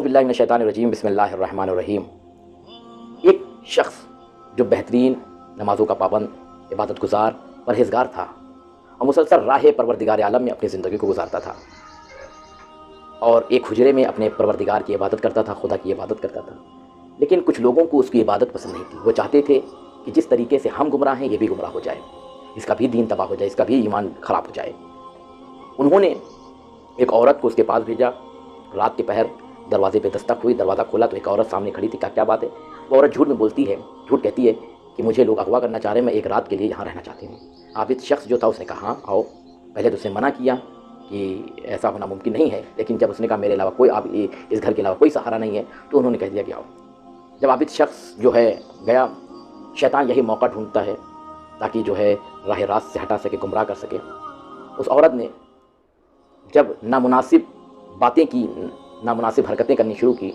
बिल्लाहि मिनश्शैतानिर्रजीम बिस्मिल्लाहिर्रहमानिर्रहीम। एक शख्स जो बेहतरीन नमाज़ों का पाबंद, इबादत गुजार, परहेज़गार था और मुसलसल राह परवरदिगार आलम में अपनी ज़िंदगी को गुजारता था और एक हुजरे में अपने परवरदिगार की इबादत करता था, खुदा की इबादत करता था। लेकिन कुछ लोगों को उसकी इबादत पसंद नहीं थी। वो चाहते थे कि जिस तरीके से हम गुमराह हैं ये भी गुमराह हो जाए, इसका भी दीन तबाह हो जाए, इसका भी ईमान ख़राब हो जाए। उन्होंने एक औरत को उसके पास भेजा। रात के पहर दरवाजे पे दस्तक हुई, दरवाज़ा खोला तो एक औरत सामने खड़ी थी। क्या बात है? वो औरत झूठ में बोलती है, झूठ कहती है कि मुझे लोग अगवा करना चाह रहे हैं, मैं एक रात के लिए यहाँ रहना चाहती हूँ। आबिद शख्स जो था उसने कहा हाँ आओ। पहले तो उसने मना किया कि ऐसा होना मुमकिन नहीं है, लेकिन जब उसने कहा मेरे अलावा कोई आप इस घर के अलावा कोई सहारा नहीं है, तो उन्होंने कह दिया कि आओ। जब आबिद शख्स जो है गया, शैतान यही मौका ढूंढता है ताकि जो है राह रास्त से हटा सके, गुमराह कर सके। उस औरत ने जब नामुनासिब बातें की, नामुनासिब हरकतें करनी शुरू की,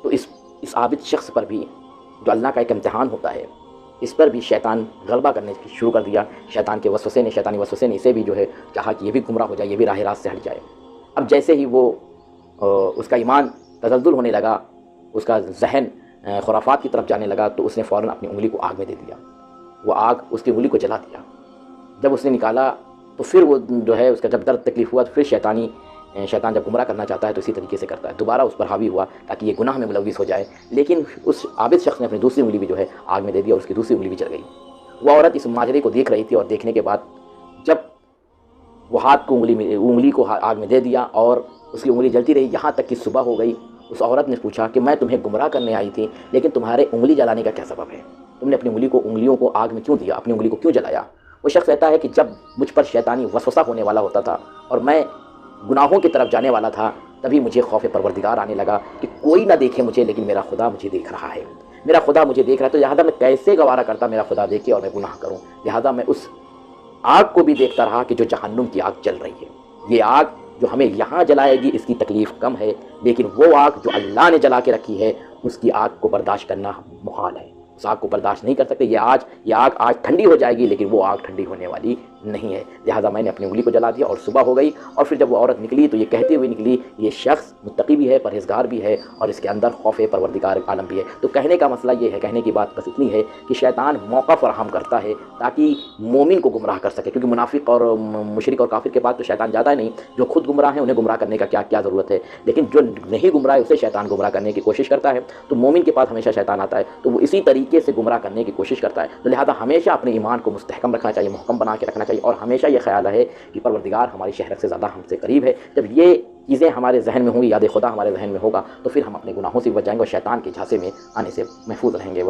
तो इस आबिद शख्स पर भी, जो अल्लाह का एक इम्तिहान होता है, इस पर भी शैतान गलबा करने शुरू कर दिया। शैतान के वसवसे ने, शैतानी वसवसे ने इसे भी जो है चाहा कि ये भी गुमराह हो जाए, ये भी राह रास्त से हट जाए। अब जैसे ही वो उसका ईमान तज़ल्ज़ुल होने लगा, उसका जहन खुराफात की तरफ जाने लगा, तो उसने फ़ौरन अपनी उंगली को आग में दे दिया। वो आग उसकी उंगली को जला दिया। जब उसने निकाला तो फिर वो जो है उसका जब दर्द तकलीफ़ हुआ, तो फिर शैतान जब गुमराह करना चाहता है तो इसी तरीके से करता है, दोबारा उस पर हावी हुआ ताकि ये गुनाह में मुलव्विस हो जाए। लेकिन उस आबिद शख्स ने अपनी दूसरी उंगली भी जो है आग में दे दिया और उसकी दूसरी उंगली भी जल गई। वो औरत इस माजरे को देख रही थी और देखने के बाद जब वो हाथ को उंगली को आग में दे दिया और उसकी उंगली जलती रही, यहाँ तक कि सुबह हो गई। उस औरत ने पूछा कि मैं तुम्हें गुमराह करने आई थी, लेकिन तुम्हारे उंगली जलाने का क्या सबब है? तुमने अपनी उंगलियों को आग में क्यों दिया, अपनी उंगली को क्यों जलाया? वो शख्स कहता है कि जब मुझ पर शैतानी वसवसा होने वाला होता था और मैं गुनाहों की तरफ जाने वाला था, तभी मुझे खौफ परवरदिगार आने लगा कि कोई ना देखे मुझे, लेकिन मेरा खुदा मुझे देख रहा है, मेरा खुदा मुझे देख रहा है। तो लिहाजा मैं कैसे गवारा करता मेरा खुदा देखे और मैं गुनाह करूं। लिहाजा मैं उस आग को भी देखता रहा कि जो जहन्नुम की आग जल रही है। ये आग जो हमें यहाँ जलाएगी इसकी तकलीफ़ कम है, लेकिन वो आग जो अल्लाह ने जला के रखी है उसकी आग को बर्दाश्त करना मुहाल है। उस आग को बर्दाश्त नहीं कर सकते। ये आग आज ठंडी हो जाएगी, लेकिन वो आग ठंडी होने वाली नहीं है। लिहाजा मैंने अपनी उंगली को जला दिया और सुबह हो गई। और फिर जब वो औरत निकली तो ये कहते हुए निकली, ये शख्स मुत्तकी भी है, परहेज़गार भी है और इसके अंदर खौफ परवरदिगार आलम भी है। तो कहने का मसला ये है, कहने की बात बस इतनी है कि शैतान मौका फराहम करता है ताकि मोमिन को गुमराह कर सके, क्योंकि मुनाफिक और मुशरिक और काफिर के पास तो शैतान ज़्यादा नहीं। जो खुद गुमराह है उन्हें गुमराह करने का क्या ज़रूरत है, लेकिन जो नहीं गुमराह है उसे शैतान गुमराह करने की कोशिश करता है। तो मोमिन के पास हमेशा शैतान आता है, तो वो इसी तरीके से गुमराह करने की कोशिश करता है। तो लिहाजा हमेशा अपने ईमान को मुस्तहकम रखना चाहिए, मुहकम बना के रखना चाहिए और हमेशा ये ख्याल है कि परवरदिगार हमारी शहरत से ज़्यादा हमसे करीब है। जब ये चीज़ें हमारे जहन में होंगी, याद खुदा हमारे जहन में होगा, तो फिर हम अपने गुनाहों से बच जाएंगे और शैतान के झांसे में आने से महफूज रहेंगे।